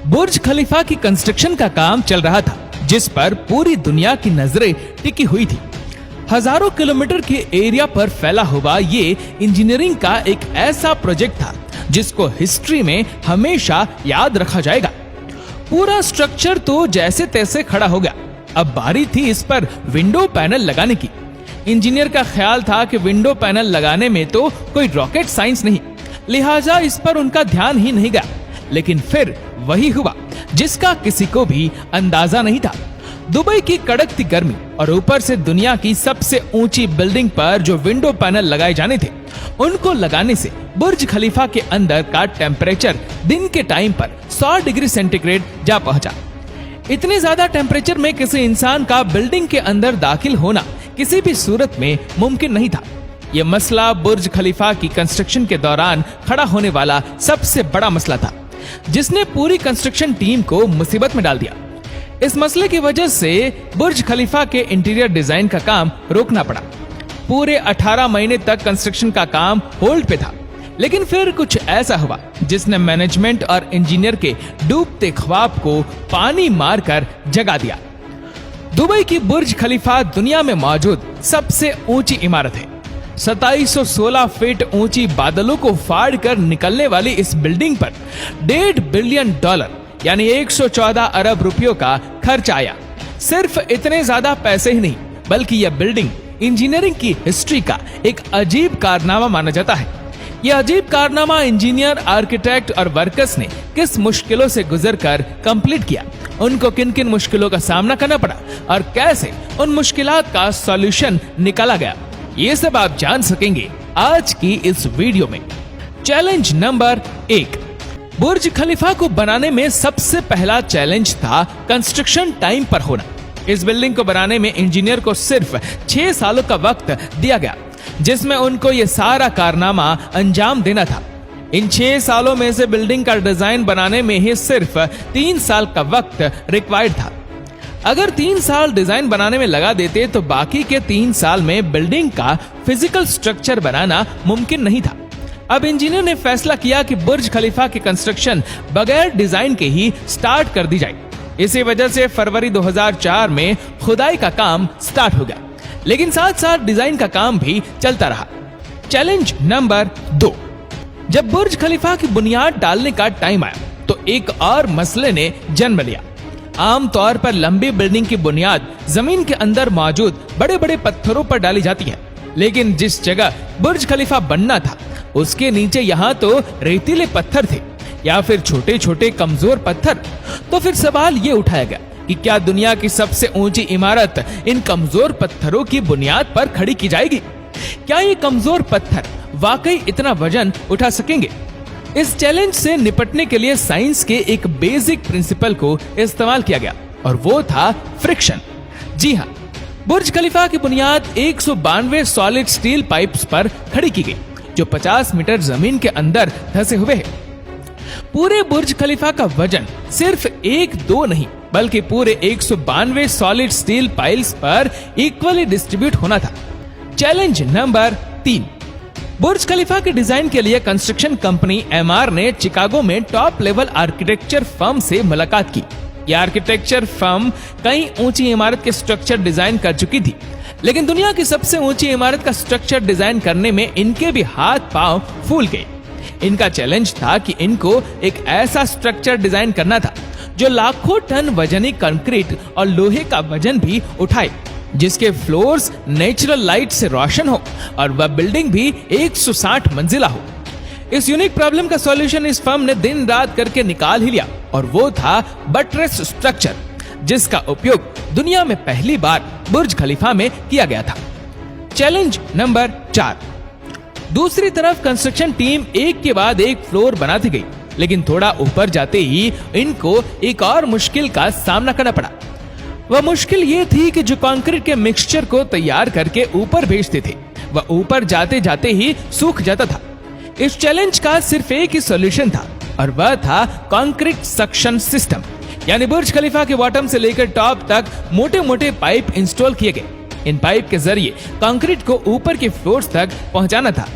बुर्ज खलीफा की कंस्ट्रक्शन का काम चल रहा था, जिस पर पूरी दुनिया की नजरें टिकी हुई थी। हजारों किलोमीटर के एरिया पर फैला हुआ ये इंजीनियरिंग का एक ऐसा प्रोजेक्ट था जिसको हिस्ट्री में हमेशा याद रखा जाएगा। पूरा स्ट्रक्चर तो जैसे तैसे खड़ा हो गया। अब बारी थी इस पर विंडो पैनल लगाने की। इंजीनियर का ख्याल था कि विंडो पैनल लगाने में तो कोई रॉकेट साइंस नहीं, लिहाजा इस पर उनका ध्यान ही नहीं गया। लेकिन फिर वही हुआ जिसका किसी को भी अंदाजा नहीं था। दुबई की कड़कती गर्मी और ऊपर से दुनिया की सबसे ऊंची बिल्डिंग पर जो विंडो पैनल लगाए जाने थे, उनको लगाने से बुर्ज खलीफा के अंदर का टेम्परेचर दिन के टाइम पर 100 डिग्री सेंटीग्रेड जा पहुंचा। इतने ज्यादा टेम्परेचर में किसी इंसान का बिल्डिंग के अंदर दाखिल होना किसी भी सूरत में मुमकिन नहीं था। यह मसला बुर्ज खलीफा की कंस्ट्रक्शन के दौरान खड़ा होने वाला सबसे बड़ा मसला था, जिसने पूरी कंस्ट्रक्शन टीम को मुसीबत में डाल दिया। इस मसले की वजह से बुर्ज खलीफा के इंटीरियर डिजाइन का काम रोकना पड़ा। पूरे 18 महीने तक कंस्ट्रक्शन का काम होल्ड पे था। लेकिन फिर कुछ ऐसा हुआ जिसने मैनेजमेंट और इंजीनियर के डूबते ख्वाब को पानी मारकर जगा दिया। दुबई की बुर्ज खलीफा दुनिया में मौजूद सबसे ऊंची इमारत है। 2716 फीट ऊंची बादलों को फाड़ कर निकलने वाली इस बिल्डिंग पर $1.5 बिलियन यानी 114 अरब रुपयों का खर्च आया। सिर्फ इतने ज्यादा पैसे ही नहीं, बल्कि यह बिल्डिंग इंजीनियरिंग की हिस्ट्री का एक अजीब कारनामा माना जाता है। यह अजीब कारनामा इंजीनियर, आर्किटेक्ट और वर्कर्स ने किस मुश्किलों से गुजरकर कंप्लीट किया, उनको किन किन मुश्किलों का सामना करना पड़ा और कैसे उन मुश्किलात का सॉल्यूशन निकाला गया, ये सब आप जान सकेंगे आज की इस वीडियो में। Challenge number 1। बुर्ज खलीफा को बनाने में सबसे पहला चैलेंज था कंस्ट्रक्शन टाइम पर होना। इस बिल्डिंग को बनाने में इंजीनियर को सिर्फ 6 सालों का वक्त दिया गया, जिसमें उनको ये सारा कारनामा अंजाम देना था। इन 6 सालों में से बिल्डिंग का डिजाइन बनाने में ही सिर्फ 3 साल का वक्त रिक्वायर्ड था। अगर 3 साल डिजाइन बनाने में लगा देते तो बाकी के 3 साल में बिल्डिंग का फिजिकल स्ट्रक्चर बनाना मुमकिन नहीं था। अब इंजीनियर ने फैसला किया कि बुर्ज खलीफा की कंस्ट्रक्शन बगैर डिजाइन के ही स्टार्ट कर दी जाए। इसी वजह से फरवरी 2004 में खुदाई का काम स्टार्ट हो गया, लेकिन साथ साथ डिजाइन का काम भी चलता रहा। Challenge number 2। जब बुर्ज खलीफा की बुनियाद डालने का टाइम आया तो एक और मसले ने जन्म लिया। आमतौर पर लंबी बिल्डिंग की बुनियाद जमीन के अंदर मौजूद बड़े बड़े पत्थरों पर डाली जाती है, लेकिन जिस जगह बुर्ज खलीफा बनना था उसके नीचे यहाँ तो रेतीले पत्थर थे या फिर छोटे छोटे कमजोर पत्थर। तो फिर सवाल ये उठाया गया कि क्या दुनिया की सबसे ऊंची इमारत इन कमजोर पत्थरों की बुनियाद पर खड़ी की जाएगी? क्या ये कमजोर पत्थर वाकई इतना वजन उठा सकेंगे? इस चैलेंज से निपटने के लिए साइंस के एक बेसिक प्रिंसिपल को इस्तेमाल किया गया और वो था फ्रिक्शन। जी हाँ, बुर्ज खलीफा की बुनियाद 192 सॉलिड स्टील पाइप्स पर खड़ी की गई, जो 50 मीटर जमीन के अंदर धंसे हुए हैं। पूरे बुर्ज खलीफा का वजन सिर्फ 1-2 नहीं, बल्कि पूरे 192 सॉलिड स्टील पाइल्स पर इक्वली डिस्ट्रीब्यूट होना था। Challenge number 3। बुर्ज खलीफा के डिजाइन के लिए कंस्ट्रक्शन कंपनी एमआर ने चिकागो में टॉप लेवल आर्किटेक्चर फर्म से मुलाकात की। यह आर्किटेक्चर फर्म कई ऊंची इमारत के स्ट्रक्चर डिजाइन कर चुकी थी, लेकिन दुनिया की सबसे ऊंची इमारत का स्ट्रक्चर डिजाइन करने में इनके भी हाथ पांव फूल गए। इनका चैलेंज था कि इनको एक ऐसा स्ट्रक्चर डिजाइन करना था जो लाखों टन वजनी कंक्रीट और लोहे का वजन भी उठाए, जिसके फ्लोर्स नेचुरल लाइट से रोशन हो और वह बिल्डिंग भी 160 मंजिला हो। इस यूनिक प्रॉब्लम का सॉल्यूशन इस फर्म ने दिन रात करके निकाल ही लिया और वो था बटरेस स्ट्रक्चर, जिसका उपयोग दुनिया में पहली बार बुर्ज खलीफा में किया गया था। Challenge number 4। दूसरी तरफ कंस्ट्रक्शन टीम एक के बाद एक फ्लोर बनाती गई, लेकिन थोड़ा ऊपर जाते ही इनको एक और मुश्किल का सामना करना पड़ा। वह मुश्किल ये थी कि जो कंक्रीट के मिक्सचर को तैयार करके ऊपर भेजते थे, वह ऊपर जाते जाते ही सूख जाता था। इस चैलेंज का सिर्फ एक ही सॉल्यूशन था और वह था कंक्रीट सक्शन सिस्टम, यानी बुर्ज खलीफा के बॉटम से लेकर टॉप तक मोटे मोटे पाइप इंस्टॉल किए गए। इन पाइप के जरिए कंक्रीट को ऊपर के फ्लोर्स तक पहुंचाना था।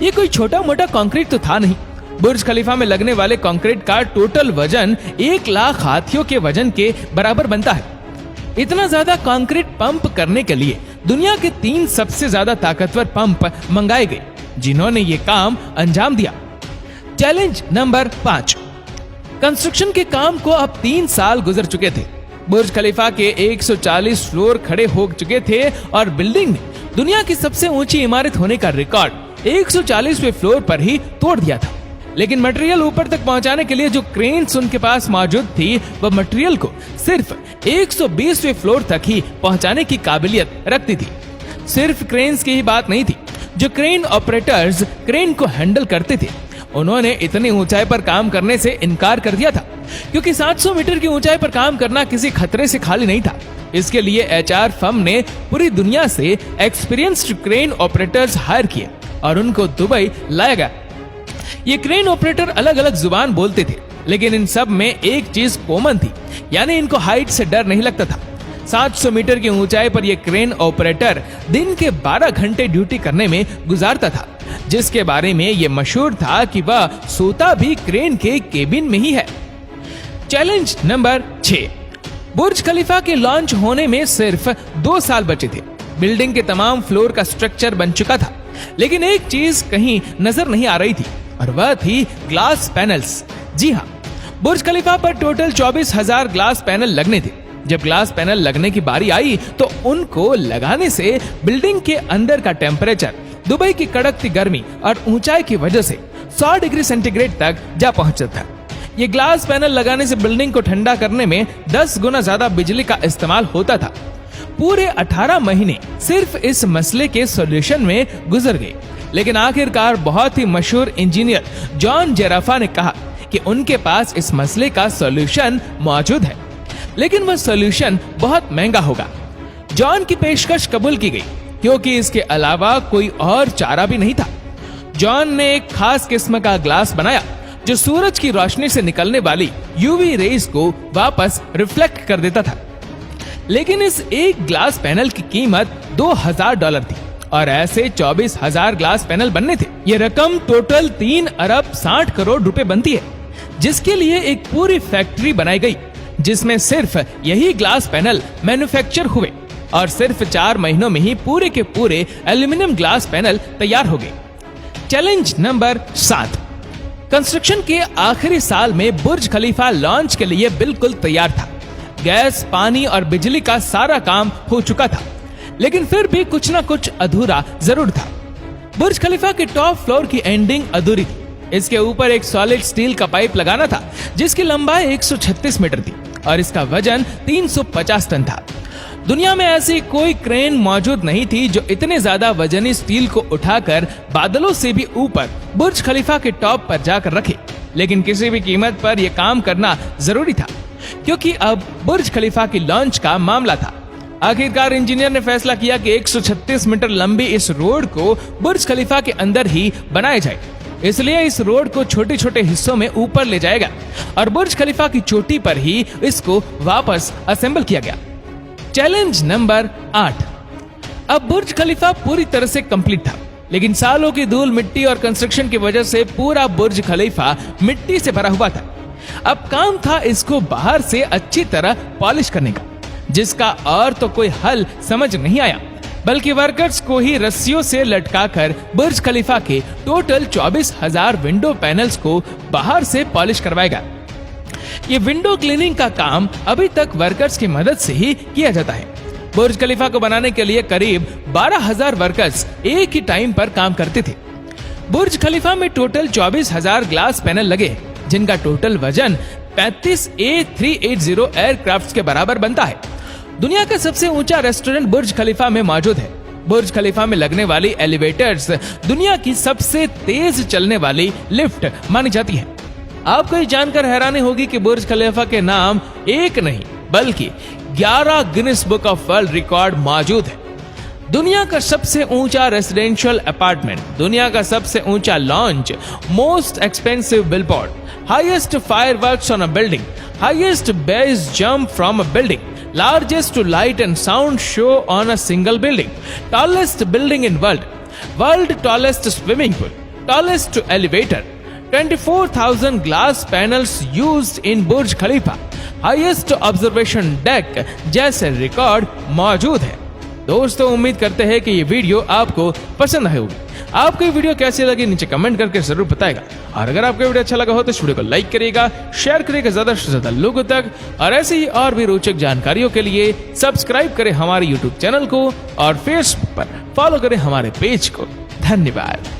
ये कोई छोटा मोटा कंक्रीट तो था नहीं, बुर्ज खलीफा में लगने वाले कंक्रीट का टोटल वजन 1 लाख हाथियों के वजन के बराबर बनता है। इतना ज्यादा कंक्रीट पंप करने के लिए दुनिया के 3 सबसे ज्यादा ताकतवर पंप मंगाए गए, जिन्होंने ये काम अंजाम दिया। Challenge number 5। कंस्ट्रक्शन के काम को अब 3 साल गुजर चुके थे। बुर्ज खलीफा के 140 फ्लोर खड़े हो चुके थे और बिल्डिंग ने दुनिया की सबसे ऊंची इमारत होने का रिकॉर्ड 140वें फ्लोर पर ही तोड़ दिया था। लेकिन मटेरियल ऊपर तक पहुंचाने के लिए जो क्रेन्स उनके पास मौजूद थी, वह मटेरियल को सिर्फ 120वें फ्लोर तक ही पहुंचाने की काबिलियत रखती थी। सिर्फ क्रेन्स की ही बात नहीं थी, जो क्रेन ऑपरेटर्स क्रेन को हैंडल करते थे, उन्होंने इतनी ऊंचाई पर काम करने से इनकार कर दिया था, क्योंकि 700 मीटर की ऊंचाई पर काम करना किसी खतरे से खाली नहीं था। इसके लिए एचआर फर्म ने पूरी दुनिया से एक्सपीरियंस्ड क्रेन ऑपरेटर्स हायर किए और उनको दुबई लाया गया। ये क्रेन ऑपरेटर अलग अलग जुबान बोलते थे, लेकिन इन सब में एक चीज कॉमन थी, यानी इनको हाइट से डर नहीं लगता था। 700 मीटर की ऊंचाई पर यह क्रेन ऑपरेटर दिन के 12 घंटे ड्यूटी करने में गुजारता था, जिसके बारे में यह मशहूर था कि वह सोता भी क्रेन के केबिन में ही है। Challenge number 6। बुर्ज खलीफा के लॉन्च होने में सिर्फ 2 साल बचे थे। बिल्डिंग के तमाम फ्लोर का स्ट्रक्चर बन चुका था, लेकिन एक चीज कहीं नजर नहीं आ रही थी, और वह थी ग्लास पैनल्स। जी हाँ, बुर्ज खलीफा पर टोटल 24,000 ग्लास पैनल लगने थे। जब ग्लास पैनल लगने की बारी आई तो उनको लगाने से बिल्डिंग के अंदर का टेम्परेचर दुबई की कड़कती गर्मी और ऊंचाई की वजह से 100 डिग्री सेंटीग्रेड तक जा पहुंचा था। ये ग्लास पैनल लगाने से बिल्डिंग को ठंडा करने में 10 गुना ज्यादा बिजली का इस्तेमाल होता था। पूरे 18 महीने सिर्फ इस मसले के सॉल्यूशन में गुजर गए, लेकिन आखिरकार बहुत ही मशहूर इंजीनियर जॉन जेराफा ने कहा कि उनके पास इस मसले का सॉल्यूशन मौजूद है, लेकिन वह सॉल्यूशन बहुत महंगा होगा। जॉन की पेशकश कबूल की गई, क्योंकि इसके अलावा कोई और चारा भी नहीं था। जॉन ने एक खास किस्म का ग्लास बनाया जो सूरज की रोशनी से निकलने वाली यूवी रेज को वापस रिफ्लेक्ट कर देता था। लेकिन इस एक ग्लास पैनल की कीमत $2,000 थी और ऐसे 24,000 ग्लास पैनल बनने थे। ये रकम टोटल 3 अरब 60 करोड़ रुपए बनती है, जिसके लिए एक पूरी फैक्ट्री बनाई गई, जिसमें सिर्फ यही ग्लास पैनल मैन्युफैक्चर हुए और सिर्फ 4 महीनों में ही पूरे के पूरे एल्यूमिनियम ग्लास पैनल तैयार हो गए। Challenge number 7। कंस्ट्रक्शन के आखिरी साल में बुर्ज खलीफा लॉन्च के लिए बिल्कुल तैयार था। गैस, पानी और बिजली का सारा काम हो चुका था, लेकिन फिर भी कुछ ना कुछ अधूरा जरूर था। बुर्ज खलीफा के टॉप फ्लोर की एंडिंग अधूरी थी। इसके ऊपर एक सॉलिड स्टील का पाइप लगाना था, जिसकी लंबाई 136 मीटर थी और इसका वजन 350 टन था। दुनिया में ऐसी कोई क्रेन मौजूद नहीं थी जो इतने ज्यादा वजनी स्टील को उठाकर बादलों से भी ऊपर बुर्ज खलीफा के टॉप पर जाकर रखे। लेकिन किसी भी कीमत पर यह काम करना जरूरी था, क्योंकि अब बुर्ज खलीफा की लॉन्च का मामला था। आखिरकार इंजीनियर ने फैसला किया कि 136 मीटर लंबी इस रोड को बुर्ज खलीफा के अंदर ही बनाया जाए। इसलिए इस रोड को छोटे छोटे हिस्सों में ऊपर ले जाएगा और बुर्ज खलीफा की चोटी पर ही इसको वापस असेंबल किया गया। Challenge number 8। अब बुर्ज खलीफा पूरी तरह से कंप्लीट था, लेकिन सालों की धूल, मिट्टी और कंस्ट्रक्शन की वजह से पूरा बुर्ज खलीफा मिट्टी से भरा हुआ था। अब काम था इसको बाहर से अच्छी तरह पॉलिश करने का, जिसका और तो कोई हल समझ नहीं आया, बल्कि वर्कर्स को ही रस्सियों से लटकाकर बुर्ज खलीफा के टोटल 24,000 विंडो पैनल्स को बाहर से पॉलिश करवाएगा। ये विंडो क्लीनिंग का काम अभी तक वर्कर्स की मदद से ही किया जाता है। बुर्ज खलीफा को बनाने के लिए करीब 12,000 वर्कर्स एक ही टाइम पर काम करते थे। बुर्ज खलीफा में टोटल 24,000 ग्लास पैनल लगे, जिनका टोटल वजन 35 A380 एयरक्राफ्ट के बराबर बनता है। दुनिया का सबसे ऊंचा रेस्टोरेंट बुर्ज खलीफा में मौजूद है। बुर्ज खलीफा में लगने वाली एलिवेटर्स दुनिया की सबसे तेज चलने वाली लिफ्ट मानी जाती है। आपको ये जानकर हैरानी होगी कि बुर्ज खलीफा के नाम एक नहीं बल्कि 11 Guinness book of world record मौजूद है। दुनिया का सबसे ऊंचा रेसिडेंशियल अपार्टमेंट, दुनिया का सबसे ऊंचा launch, most expensive billboard, highest fireworks on a building, highest base jump from a building, largest light and sound show on a single building, tallest building in world tallest swimming pool, tallest elevator, 24,000 glass panels used in Burj Khalifa, highest observation deck जैसे record मौजूद है। दोस्तों, उम्मीद करते हैं कि ये video आपको पसंद आई होगी। आपको ये वीडियो कैसी लगी नीचे कमेंट करके जरूर बताएगा। और अगर आपको वीडियो अच्छा लगा हो तो इस वीडियो को लाइक करिएगा, शेयर करिएगा ज्यादा से ज्यादा लोगों तक। और ऐसे ही और भी रोचक जानकारियों के लिए सब्सक्राइब करें हमारे यूट्यूब चैनल को और फेसबुक पर फॉलो करें हमारे पेज को। धन्यवाद।